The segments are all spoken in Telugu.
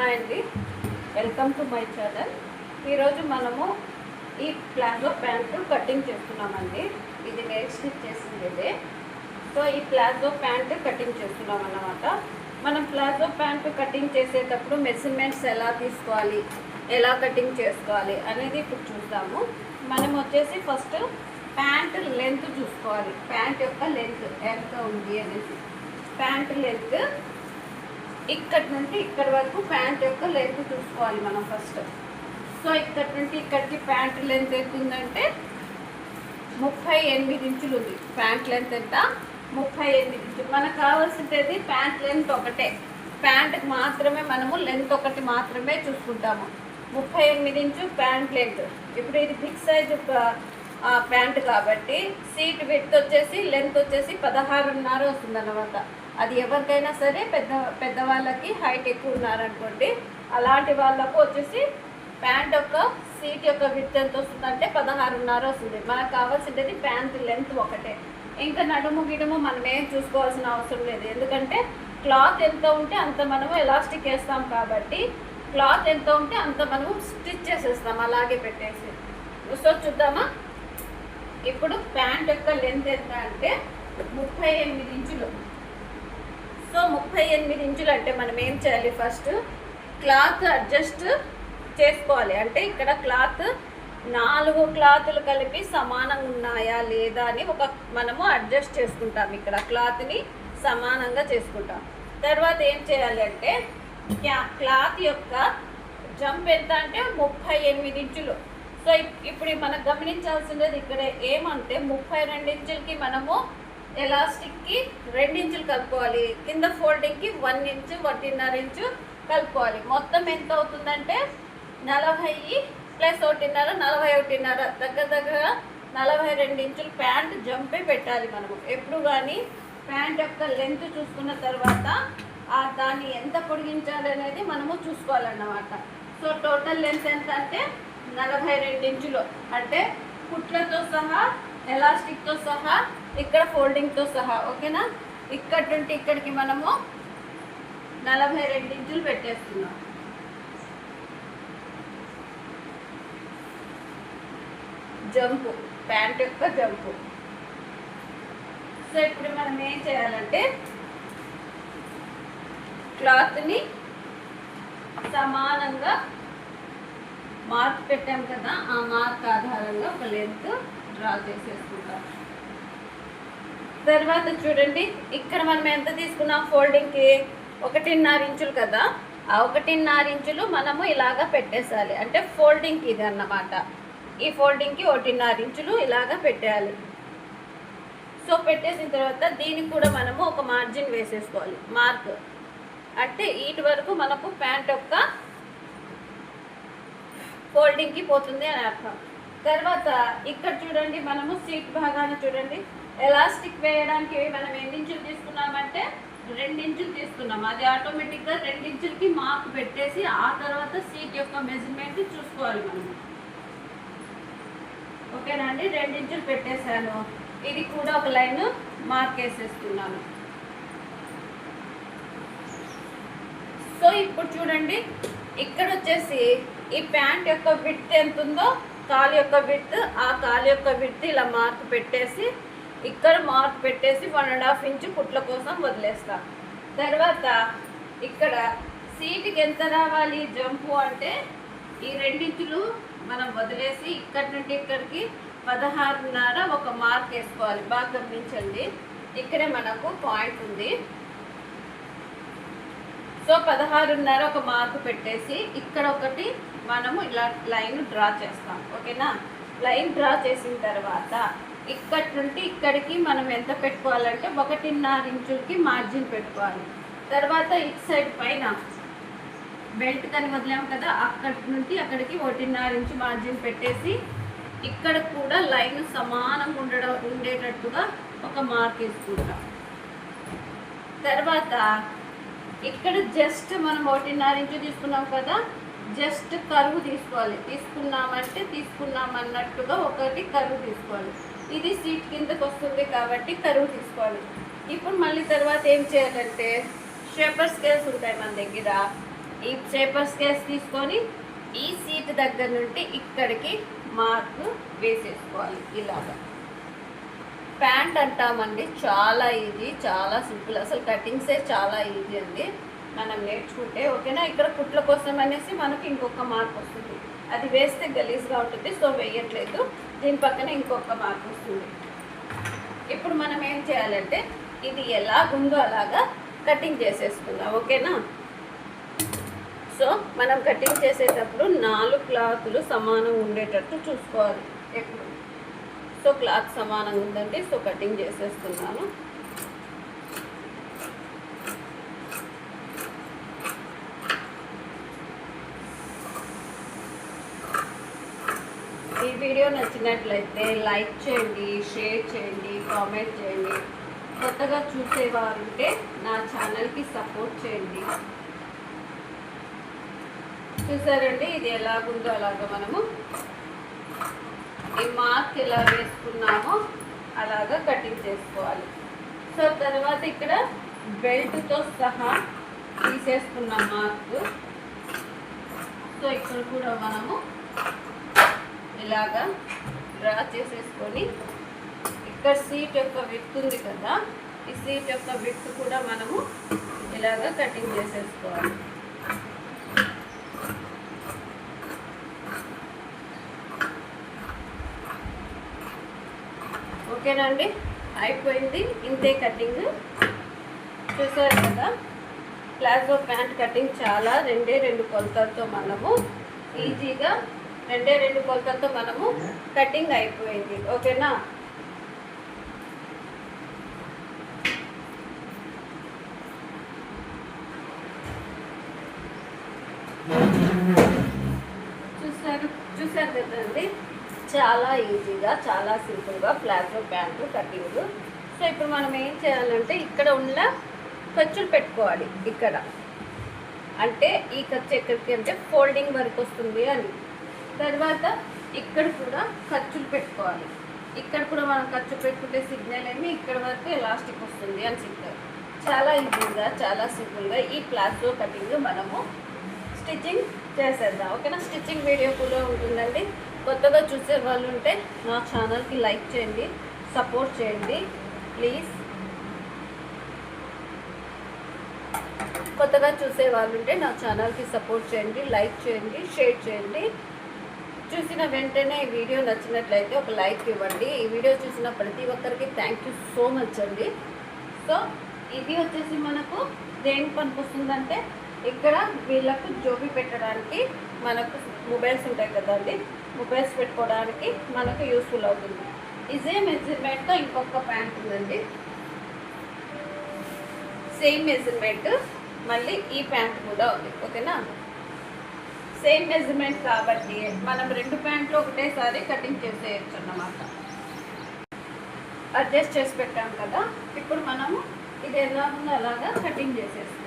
హాయ్ అండి, వెల్కమ్ టు మై ఛానల్. ఈరోజు మనము ఈ ప్లాజో ప్యాంటు కటింగ్ చేస్తున్నామండి. ఇది నెయిల్ స్టిచ్ చేసింది ఇదే. సో ఈ ప్లాజో ప్యాంటు కటింగ్ చేస్తున్నాం అన్నమాట. మనం ప్లాజో ప్యాంటు కటింగ్ చేసేటప్పుడు మెజర్మెంట్స్ ఎలా తీసుకోవాలి, ఎలా కటింగ్ చేసుకోవాలి అనేది ఇప్పుడు చూద్దాము. మనం వచ్చేసి ఫస్ట్ ప్యాంట్ లెంత్ చూసుకోవాలి. ప్యాంట్ యొక్క లెంత్ ఎంత ఉంది అనేసి, ప్యాంట్ లెంత్ ఇక్కడి నుండి ఇక్కడి వరకు ప్యాంట్ యొక్క లెంత్ చూసుకోవాలి మనం ఫస్ట్. సో ఇక్కడి నుండి ఇక్కడికి ప్యాంట్ లెంత్ ఎంత ఉందంటే 38 ఇంచులు ఉంది. ప్యాంట్ లెంత్ ఎంత? 38 ఇంచులు. మనకు కావాల్సింది ప్యాంట్ లెంత్ ఒకటే, ప్యాంట్కి మాత్రమే మనము లెంత్ ఒకటి మాత్రమే చూసుకుంటాము. 38 ఇంచు ప్యాంట్ లెంత్. ఇప్పుడు ఇది బిగ్ సైజ్ ప్యాంట్ కాబట్టి సీట్ విడ్త్ వచ్చేసి లెంత్ వచ్చేసి 16.5 వస్తుంది అన్నమాట. అది ఎవరికైనా సరే పెద్దవాళ్ళకి హైట్ ఎక్కువ ఉన్నారనుకోండి, అలాంటి వాళ్ళకు వచ్చేసి ప్యాంట్ యొక్క సీట్ యొక్క విడ్త్ ఎంత వస్తుందంటే 16.5 వస్తుంది. మనకు కావాల్సింది ప్యాంట్ లెంత్ ఒకటే. ఇంకా నడుము గిడుము మనం ఏం చూసుకోవాల్సిన అవసరం లేదు, ఎందుకంటే క్లాత్ ఎంత ఉంటే అంత మనము ఎలాస్టిక్ వేస్తాం కాబట్టి క్లాత్ ఎంత ఉంటే అంత మనము స్టిచ్ చేసేస్తాం అలాగే పెట్టేసి. సో చూద్దామా. ఇప్పుడు ప్యాంట్ యొక్క లెంత్ ఎంత అంటే 38 ఇంచులు. సో 38 ఇంచులు అంటే మనం ఏం చేయాలి, ఫస్ట్ క్లాత్ అడ్జస్ట్ చేసుకోవాలి. అంటే ఇక్కడ క్లాత్ 4 క్లాతులు కలిపి సమానంగా ఉన్నాయా లేదా అని మనము అడ్జస్ట్ చేసుకుంటాం. ఇక్కడ క్లాత్ని సమానంగా చేసుకుంటాం. తర్వాత ఏం చేయాలి అంటే క్లాత్ యొక్క జంప్ ఎంత అంటే 38 ఇంచులు. సో ఇప్పుడు మనకు గమనించాల్సింది ఇక్కడ ఏమంటే 32 ఇంచులకి మనము ఎలాస్టిక్కి 2 ఇంచులు కలుపుకోవాలి, కింద ఫోల్డింగ్కి 1 ఇంచు 1.5 ఇంచు కలుపుకోవాలి. మొత్తం ఎంత అవుతుందంటే 40 ప్లస్ 1.5 41.5, దగ్గర 42 ఇంచులు ప్యాంట్ జంపే పెట్టాలి మనము. ఎప్పుడు కానీ ప్యాంట్ యొక్క లెంత్ చూసుకున్న తర్వాత దాన్ని ఎంత పొడిగించాలి అనేది మనము చూసుకోవాలన్నమాట. సో టోటల్ లెంత్ ఎంత అంటే 42 ఇంచులు. అంటే కుట్లతో సహా, ఎలాస్టిక్తో సహా, ఇక్కడ ఫోల్డింగ్తో సహా, ఓకేనా. ఇక్కడి నుండి ఇక్కడికి మనము 42 ఇంచులు పెట్టేస్తున్నాం. జంపు, ప్యాంట్ యొక్క జంపు. సో ఇప్పుడు మనం ఏం చేయాలంటే క్లాత్ని సమానంగా మార్క్ పెట్టాం కదా, ఆ మార్క్ ఆధారంగా ఒక లెంత్ డ్రా చేసేసుకుంటాం. తర్వాత చూడండి, ఇక్కడ మనం ఎంత తీసుకున్నాం ఫోల్డింగ్కి 1.5 ఇంచులు కదా, ఆ 1.5 ఇంచులు మనము ఇలాగా పెట్టేసాలి. అంటే ఫోల్డింగ్కి ఇది అన్నమాట. ఈ ఫోల్డింగ్కి 1.5 ఇంచులు ఇలాగా పెట్టేయాలి. సో పెట్టేసిన తర్వాత దీనికి కూడా మనము ఒక మార్జిన్ వేసేసుకోవాలి. మార్క్ అంటే వీటి వరకు మనకు ప్యాంట్ యొక్క ఫోల్డింగ్కి పోతుంది అని అర్థం. తర్వాత ఇక్కడ చూడండి, మనము సీట్ భాగాన్ని చూడండి, ఎలాస్టిక్ వేయడానికి మనం ఎన్ని ఇంచులు తీసుకున్నామంటే 2 ఇంచులు తీసుకున్నాం. అది ఆటోమేటిక్గా 2 ఇంచులకి మార్క్ పెట్టేసి ఆ తర్వాత సీట్ యొక్క మెజర్మెంట్ చూసుకోవాలి మనము. ఓకేనా అండి, 2 ఇంచులు పెట్టేశాను. ఇది కూడా ఒక లైన్ మార్క్ వేసేస్తున్నాను. సో ఇప్పుడు చూడండి, ఇక్కడ వచ్చేసి ఈ ప్యాంట్ యొక్క విడ్త్ ఎంత ఉందో, కాలు యొక్క విడ్త్, ఆ కాలు యొక్క విడ్త్ ఇలా మార్క్ పెట్టేసి ఇక్కడ మార్క్ పెట్టేసి 1.5 ఇంచు కుట్ల కోసం వదిలేస్తాం. తర్వాత ఇక్కడ సీట్కి ఎంత రావాలి జంపు అంటే ఈ 2 ఇంచులు మనం వదిలేసి ఇక్కడి నుండి ఇక్కడికి 16.5 ఒక మార్క్ వేసుకోవాలి. బాగా గమనించండి, ఇక్కడే మనకు పాయింట్ ఉంది. సో 16.5 ఒక మార్క్ పెట్టేసి ఇక్కడ ఒకటి మనము ఇలా లైన్ డ్రా చేస్తాం. ఓకేనా, లైన్ డ్రా చేసిన తర్వాత ఇక్కడి నుండి ఇక్కడికి మనం ఎంత పెట్టుకోవాలంటే 1.5 ఇంచులకి మార్జిన్ పెట్టుకోవాలి. తర్వాత ఇటు సైడ్ పైన బెల్ట్ కని వదిలాం కదా, అక్కడి నుండి అక్కడికి 1.5 ఇంచు మార్జిన్ పెట్టేసి ఇక్కడ కూడా లైన్ సమానంగా ఉండేటట్టుగా ఒక మార్క్ వేసుకుంటాం. తర్వాత ఇక్కడ జస్ట్ మనం 1.5 ఇంచు తీసుకున్నాం కదా, జస్ట్ కరువు తీసుకోవాలి. తీసుకున్నామన్నట్టుగా ఒకటి కరువు తీసుకోవాలి. ఇది సీట్ కిందకు వస్తుంది కాబట్టి కరువు తీసుకోవాలి. ఇప్పుడు మళ్ళీ తర్వాత ఏం చేయాలంటే షేపర్ స్కేల్స్ ఉంటాయి మన దగ్గర. ఈ పేపర్ స్కేల్స్ తీసుకొని ఈ సీట్ దగ్గర నుండి ఇక్కడికి మార్క్ వేసేసుకోవాలి. ఇలాగా ప్యాంట్ అంటామండి, చాలా ఈజీ, చాలా సింపుల్. అసలు కటింగ్సే చాలా ఈజీ అండి మనం నేర్చుకుంటే. ఓకేనా, ఇక్కడ కుట్ల కోసం అనేసి మనకి ఇంకొక మార్క్ వస్తుంది, అది వేస్తే గలీజ్గా ఉంటుంది, సో వేయట్లేదు. దీని పక్కన ఇంకొక మార్క్ వస్తుంది. ఇప్పుడు మనం ఏం చేయాలంటే ఇది ఎలాగుందో అలాగా కటింగ్ చేసేసుకుందాం. ఓకేనా, సో మనం కటింగ్ చేసేటప్పుడు 4 క్లాతులు సమానం ఉండేటట్టు చూసుకోవాలి ఎప్పుడు. సో క్లాత్ సమానంగా ఉందండి, సో కటింగ్ చేసేస్తున్నాను. ఈ వీడియో నచ్చినట్లయితే లైక్ చేయండి, షేర్ చేయండి, కామెంట్ చేయండి. కొత్తగా చూసేవారుంటే నా ఛానల్కి సపోర్ట్ చేయండి. చూసారండి, ఇది ఎలాగుందో అలాగా మనము ఈ మార్క్ ఎలా వేసుకున్నామో అలాగా కటింగ్ చేసుకోవాలి. సో తర్వాత ఇక్కడ బెల్ట్తో సహా తీసేసుకున్నాం మార్క్. సో ఇక్కడ కూడా మనము ఇలాగా డ్రా చేసేసుకొని ఇక్కడ సీట్ యొక్క విడ్త్ ఉంది కదా, ఈ సీట్ యొక్క విడ్త్ కూడా మనము ఇలాగా కటింగ్ చేసేసుకోవాలి. ఓకేనండి, అయిపోయింది. ఇంతే కటింగ్. చూసారు కదా, ప్లాజో ప్యాంట్ కటింగ్ చాలా 2 కొలతలతో మనము ఈజీగా 2 కొలతలతో మనము కటింగ్ అయిపోయింది. ఓకేనా, చూసారు కదండి, చాలా ఈజీగా, చాలా సింపుల్గా ప్లాజో ప్యాంటు కటింగ్. సో ఇప్పుడు మనం ఏం చేయాలంటే ఇక్కడ ఉన్న ఖర్చులు పెట్టుకోవాలి. ఇక్కడ అంటే ఈ ఖర్చు ఎక్కడికి అంటే ఫోల్డింగ్ వరకు వస్తుంది అని. తర్వాత ఇక్కడ కూడా ఖర్చులు పెట్టుకోవాలి. ఇక్కడ కూడా మనం ఖర్చు పెట్టుకుంటే సిగ్నల్ ఏమి ఇక్కడ వరకు ఎలాస్టిక్ వస్తుంది అని సిగ్నల్. చాలా ఈజీగా, చాలా సింపుల్గా ఈ ప్లాజో కటింగ్ మనము స్టిచ్చింగ్ చేసేద్దాం. ఓకేనా, స్టిచ్చింగ్ వీడియో కూడా ఉంటుందండి. కొత్తగా చూసే వాళ్ళు ఉంటే నా ఛానల్కి లైక్ చేయండి, సపోర్ట్ చేయండి ప్లీజ్. కొత్తగా చూసే వాళ్ళు ఉంటే నా ఛానల్కి సపోర్ట్ చేయండి, లైక్ చేయండి, షేర్ చేయండి. చూసిన వెంటనే ఈ వీడియో నచ్చినట్లయితే ఒక లైక్ ఇవ్వండి. ఈ వీడియో చూసిన ప్రతి ఒక్కరికి థ్యాంక్ యూ సో మచ్ అండి. సో ఇది వచ్చేసి మనకు దేనికి పనికొస్తుందంటే ఇక్కడ వీళ్ళకు జోబీ పెట్టడానికి, మనకు మొబైల్స్ ఉంటాయి కదండి, మొబైల్స్ పెట్టుకోవడానికి మనకు యూస్ఫుల్ అవుతుంది. ఇదే మెజర్మెంట్తో ఇంకొక ప్యాంట్ ఉందండి, సేమ్ మెజర్మెంట్, మళ్ళీ ఈ ప్యాంట్ కూడా ఉంది. ఓకేనా, సేమ్ మెజర్మెంట్ కాబట్టి మనం 2 ప్యాంట్లు ఒకటేసారి కటింగ్ చేసేయచ్చు అన్నమాట. అడ్జస్ట్ చేసి పెట్టాం కదా, ఇప్పుడు మనము ఇది ఎలా ఉందో అలాగా కటింగ్ చేసేస్తున్నాం.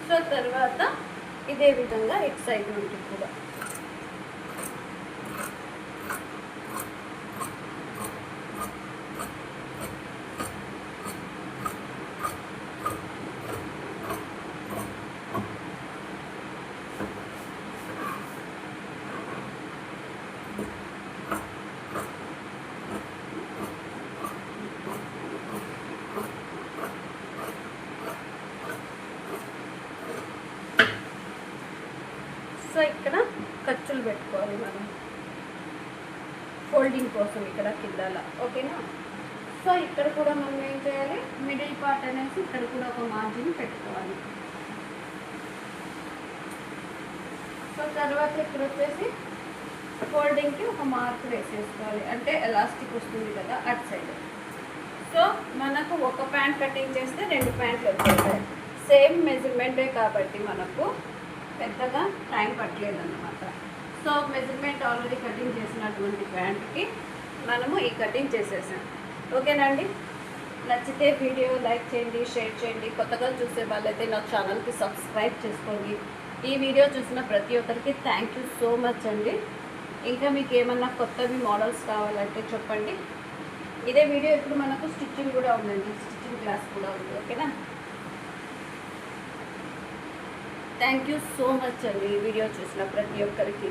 సో తర్వాత ఇదే విధంగా ఇటు సైడ్ ఉంటుంది కూడా. సో ఇక్కడ ఖర్చులు పెట్టుకోవాలి మనం ఫోల్డింగ్ కోసం ఇక్కడ కిందాల. ఓకేనా, సో ఇక్కడ కూడా మనం ఏం చేయాలి, మిడిల్ పార్ట్ అనేసి ఇక్కడ కూడా ఒక మార్జిన్ పెట్టుకోవాలి. సో తర్వాత ఇక్కడ వచ్చేసి ఫోల్డింగ్కి ఒక మార్క్ వేసేసుకోవాలి, అంటే ఎలాస్టిక్ వస్తుంది కదా అటు సైడ్. సో మనకు ఒక ప్యాంట్ కటింగ్ చేస్తే 2 ప్యాంట్లు వచ్చేస్తాయి. సేమ్ మెజర్మెంటే కాబట్టి మనకు పెద్దగా టైం పట్టలేదన్నమాట. సో మెజర్మెంట్ ఆల్రెడీ కటింగ్ చేసినటువంటి ప్యాంట్కి మనము ఈ కటింగ్ చేసేసాం. ఓకేనండి, నచ్చితే వీడియో లైక్ చేయండి, షేర్ చేయండి. కొత్తగా చూసే వాళ్ళైతే నా ఛానల్కి సబ్స్క్రైబ్ చేసుకోండి. ఈ వీడియో చూసిన ప్రతి ఒక్కరికి థ్యాంక్ యూ సో మచ్ అండి. ఇంకా మీకు ఏమన్నా కొత్తవి మోడల్స్ కావాలంటే చెప్పండి. ఇదే వీడియో ఇప్పుడు మనకు స్టిచ్చింగ్ కూడా ఉందండి, స్టిచ్చింగ్ క్లాస్ కూడా ఉంది. ఓకేనా? థ్యాంక్ యూ సో మచ్ అండి ఈ వీడియో చూసిన ప్రతి ఒక్కరికి.